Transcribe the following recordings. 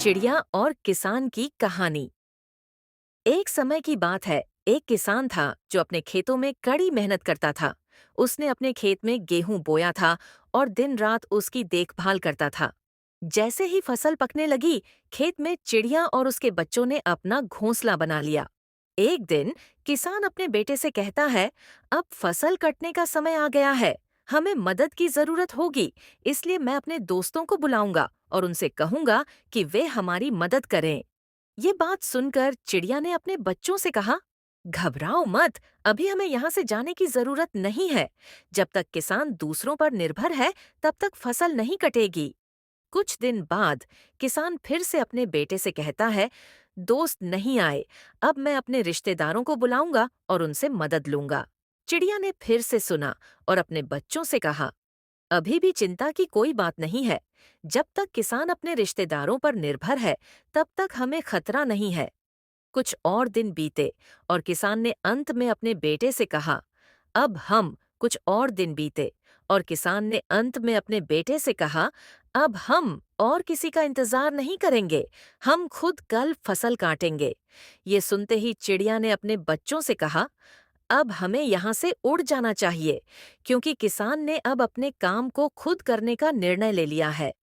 चिड़िया और किसान की कहानी। एक समय की बात है। एक किसान था जो अपने खेतों में कड़ी मेहनत करता था। उसने अपने खेत में गेहूं बोया था और दिन रात उसकी देखभाल करता था। जैसे ही फसल पकने लगी, खेत में चिड़िया और उसके बच्चों ने अपना घोंसला बना लिया। एक दिन किसान अपने बेटे से कहता है, अब फसल कटने का समय आ गया है। हमें मदद की जरूरत होगी, इसलिए मैं अपने दोस्तों को बुलाऊंगा और उनसे कहूंगा कि वे हमारी मदद करें। ये बात सुनकर चिड़िया ने अपने बच्चों से कहा, घबराओ मत, अभी हमें यहाँ से जाने की जरूरत नहीं है। जब तक किसान दूसरों पर निर्भर है, तब तक फसल नहीं कटेगी। कुछ दिन बाद किसान फिर से अपने बेटे से कहता है, दोस्त नहीं आए, अब मैं अपने रिश्तेदारों को बुलाऊंगा और उनसे मदद लूंगा। चिड़िया ने फिर से सुना और अपने बच्चों से कहा, अभी भी चिंता की कोई बात नहीं है। जब तक किसान अपने रिश्तेदारों पर निर्भर है, तब तक हमें खतरा नहीं है। कुछ और दिन बीते और किसान ने अंत में अपने बेटे से कहा, अब हम कुछ और दिन बीते और किसान ने अंत में अपने बेटे से कहा, अब हम और किसी का इंतजार नहीं करेंगे, हम खुद कल फसल काटेंगे। ये सुनते ही चिड़िया ने अपने बच्चों से कहा, अब हमें यहाँ से उड़ जाना चाहिए, क्योंकि किसान ने अब अपने काम को खुद करने का निर्णय ले लिया है।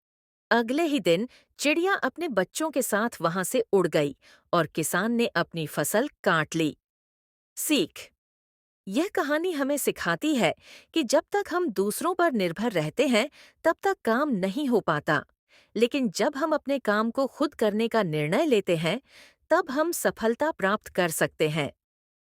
अगले ही दिन चिड़िया अपने बच्चों के साथ वहां से उड़ गई और किसान ने अपनी फसल काट ली। सीख। यह कहानी हमें सिखाती है कि जब तक हम दूसरों पर निर्भर रहते हैं, तब तक काम नहीं हो पाता। लेकिन जब हम अपने काम को खुद करने का निर्णय लेते हैं, तब हम सफलता प्राप्त कर सकते हैं।